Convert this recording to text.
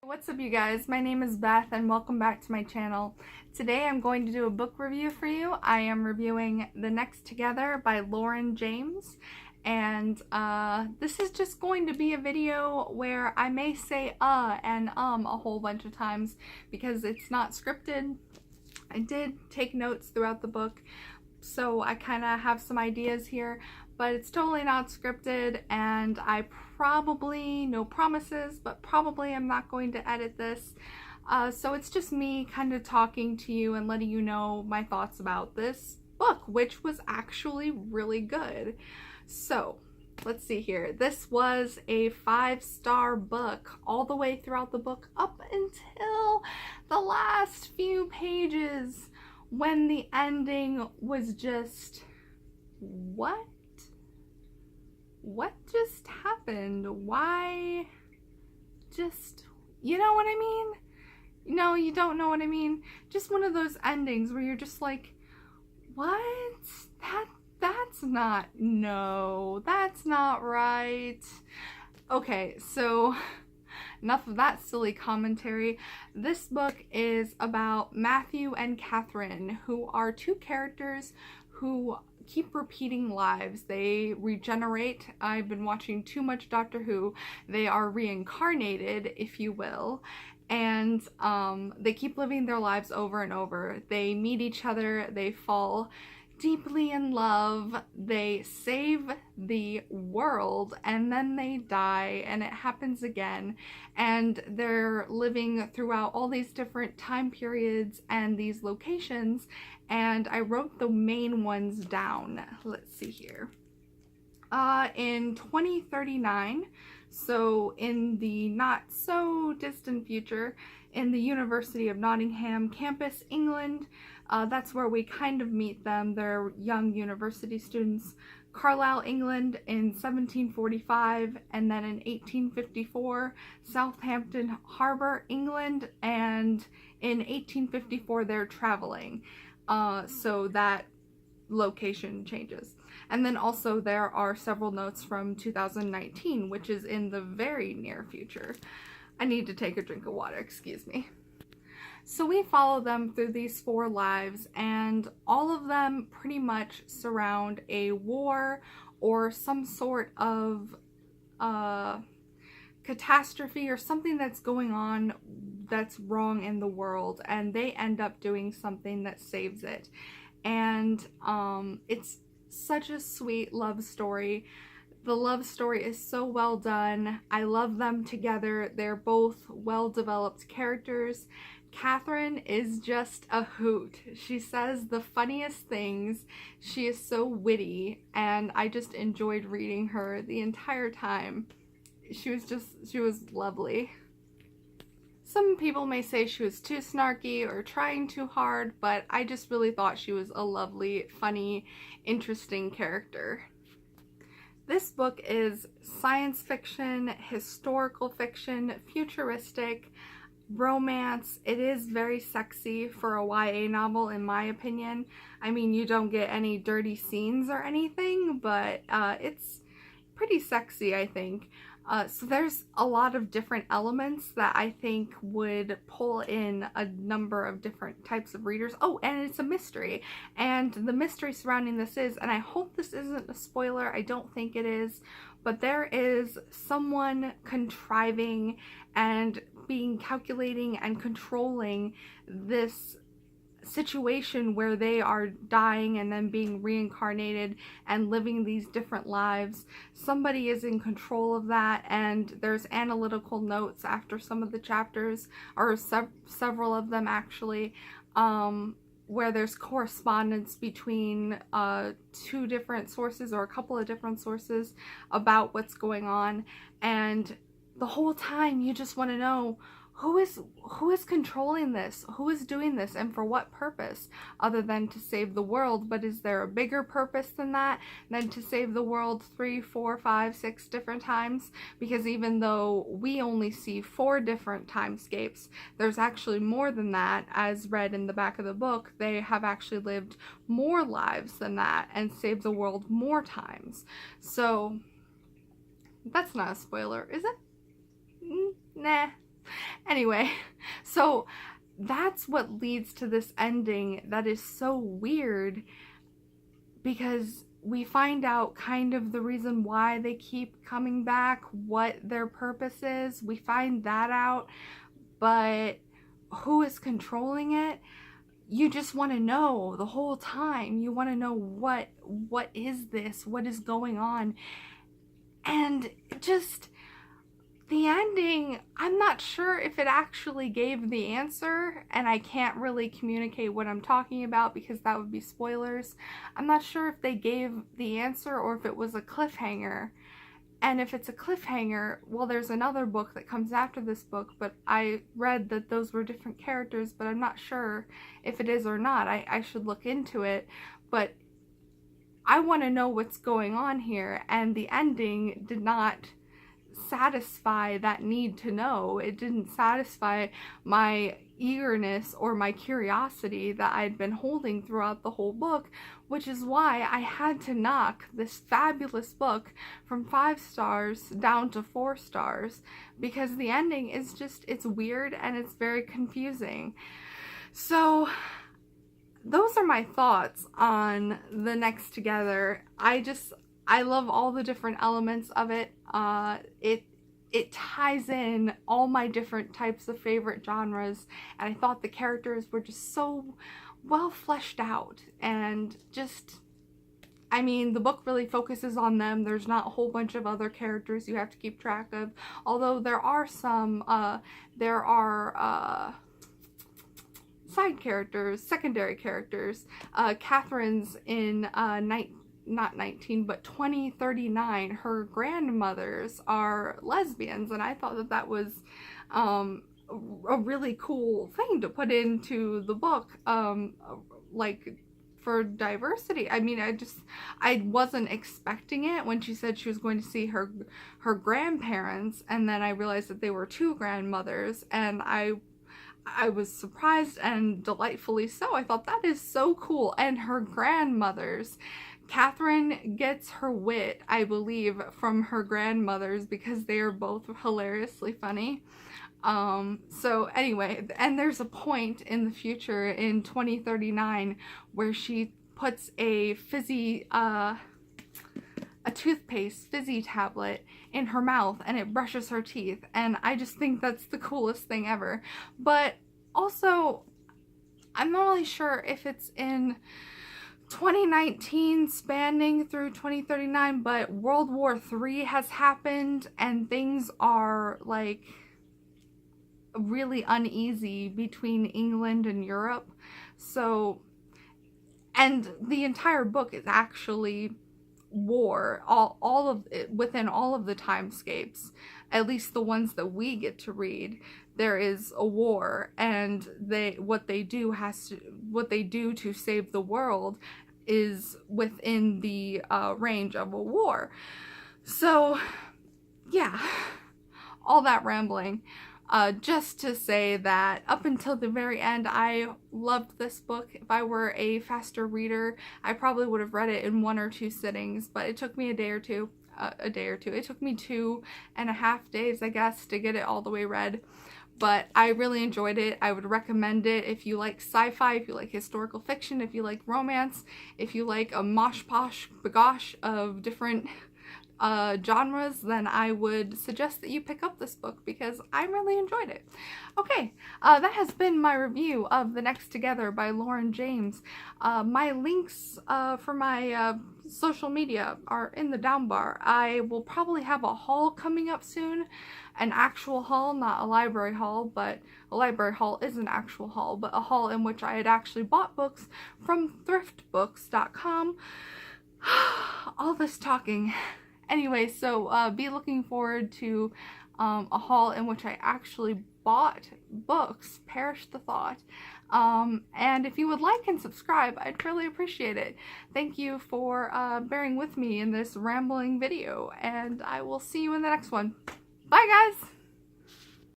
What's up, you guys? My name is Beth and welcome back to my channel. Today I'm going to do a book review for you. I am reviewing The Next Together by Lauren James, and this is just going to be a video where I may say and a whole bunch of times because it's not scripted. I did take notes throughout the book, so I kind of have some ideas here, but it's totally not scripted, and I probably, no promises, but probably I'm not going to edit this. So it's just me kind of talking to you and letting you know my thoughts about this book, which was actually really good. So let's see here. This was a 5-star book all the way throughout the book up until the last few pages when the ending was just, what just happened? Why just, you know what I mean? No, you don't know what I mean. Just one of those endings where you're just like, what? That's not, no, that's not right. Okay, so enough of that silly commentary. This book is about Matthew and Catherine, who are two characters who keep repeating lives. They regenerate. I've been watching too much Doctor Who. They are reincarnated, if you will, and they keep living their lives over and over. They meet each other, they fall deeply in love, they save the world, and then they die, and it happens again, and they're living throughout all these different time periods and these locations, and I wrote the main ones down. Let's see here. In 2039, so in the not so distant future, in the University of Nottingham campus, England, that's where we kind of meet them. They're young university students. Carlisle, England in 1745, and then in 1854, Southampton Harbor, England, and in 1854 they're traveling. So that location changes. And then also there are several notes from 2019, which is in the very near future. I need to take a drink of water, excuse me. So we follow them through these 4 lives, and all of them pretty much surround a war or some sort of catastrophe or something that's going on that's wrong in the world, and they end up doing something that saves it. And it's such a sweet love story. The love story is so well done. I love them together. They're both well-developed characters. Catherine is just a hoot. She says the funniest things. She is so witty, and I just enjoyed reading her the entire time. She was lovely. Some people may say she was too snarky or trying too hard, but I just really thought she was a lovely, funny, interesting character. This book is science fiction, historical fiction, futuristic, romance. It is very sexy for a YA novel, in my opinion. I mean, you don't get any dirty scenes or anything, but it's pretty sexy, I think. So there's a lot of different elements that I think would pull in a number of different types of readers. Oh, and it's a mystery. And the mystery surrounding this is, and I hope this isn't a spoiler, I don't think it is, but there is someone contriving and calculating and controlling this situation where they are dying and then being reincarnated and living these different lives. Somebody is in control of that, and there's analytical notes after some of the chapters, or several of them actually, where there's correspondence between 2 different sources or a couple of different sources about what's going on, and the whole time you just want to know who is controlling this, who is doing this, and for what purpose, other than to save the world. But is there a bigger purpose than that, than to save the world 3, 4, 5, 6 different times? Because even though we only see 4 different timescapes, there's actually more than that. As read in the back of the book, they have actually lived more lives than that and saved the world more times. So that's not a spoiler, is it? Nah. Anyway, so that's what leads to this ending that is so weird, because we find out kind of the reason why they keep coming back, what their purpose is. We find that out, but who is controlling it? You just want to know the whole time. You want to know what is this? What is going on? And just the ending, I'm not sure if it actually gave the answer, and I can't really communicate what I'm talking about because that would be spoilers. I'm not sure if they gave the answer or if it was a cliffhanger. And if it's a cliffhanger, well, there's another book that comes after this book, but I read that those were different characters, but I'm not sure if it is or not. I should look into it, but I want to know what's going on here, and the ending did not satisfy that need to know. It didn't satisfy my eagerness or my curiosity that I'd been holding throughout the whole book, which is why I had to knock this fabulous book from 5 stars down to 4 stars, because the ending is just, it's weird and it's very confusing. So those are my thoughts on The Next Together. I love all the different elements of it. It ties in all my different types of favorite genres, and I thought the characters were just so well fleshed out, and just, I mean, the book really focuses on them. There's not a whole bunch of other characters you have to keep track of, although there are some, side characters, secondary characters. Catherine's in not 19, but 2039, her grandmothers are lesbians, and I thought that was a really cool thing to put into the book, like, for diversity. I mean, I wasn't expecting it when she said she was going to see her grandparents, and then I realized that they were 2 grandmothers, and I was surprised, and delightfully so. I thought that is so cool. And her grandmothers, Catherine gets her wit, I believe, from her grandmothers, because they are both hilariously funny. So anyway, and there's a point in the future in 2039 where she puts a toothpaste fizzy tablet in her mouth and it brushes her teeth, and I just think that's the coolest thing ever. But also, I'm not really sure if it's in 2019 spanning through 2039, but World War III has happened and things are like really uneasy between England and Europe. So, and the entire book is actually war, all of it, within all of the timescapes, at least the ones that we get to read. There is a war, and what they do to save the world is within the range of a war. So yeah, all that rambling. Just to say that up until the very end, I loved this book. If I were a faster reader, I probably would have read it in 1 or 2 sittings, but it took me a day or two. It took me 2.5 days, I guess, to get it all the way read. But I really enjoyed it. I would recommend it if you like sci-fi, if you like historical fiction, if you like romance, if you like a mosh posh bagosh of different genres, then I would suggest that you pick up this book, because I really enjoyed it. Okay, that has been my review of The Next Together by Lauren James. My links for my social media are in the down bar. I will probably have a haul coming up soon, an actual haul, not a library haul, but a library haul is an actual haul, but a haul in which I had actually bought books from thriftbooks.com. All this talking. Anyway, so be looking forward to a haul in which I actually bought books, perish the thought. And if you would like and subscribe, I'd really appreciate it. Thank you for bearing with me in this rambling video, and I will see you in the next one. Bye, guys!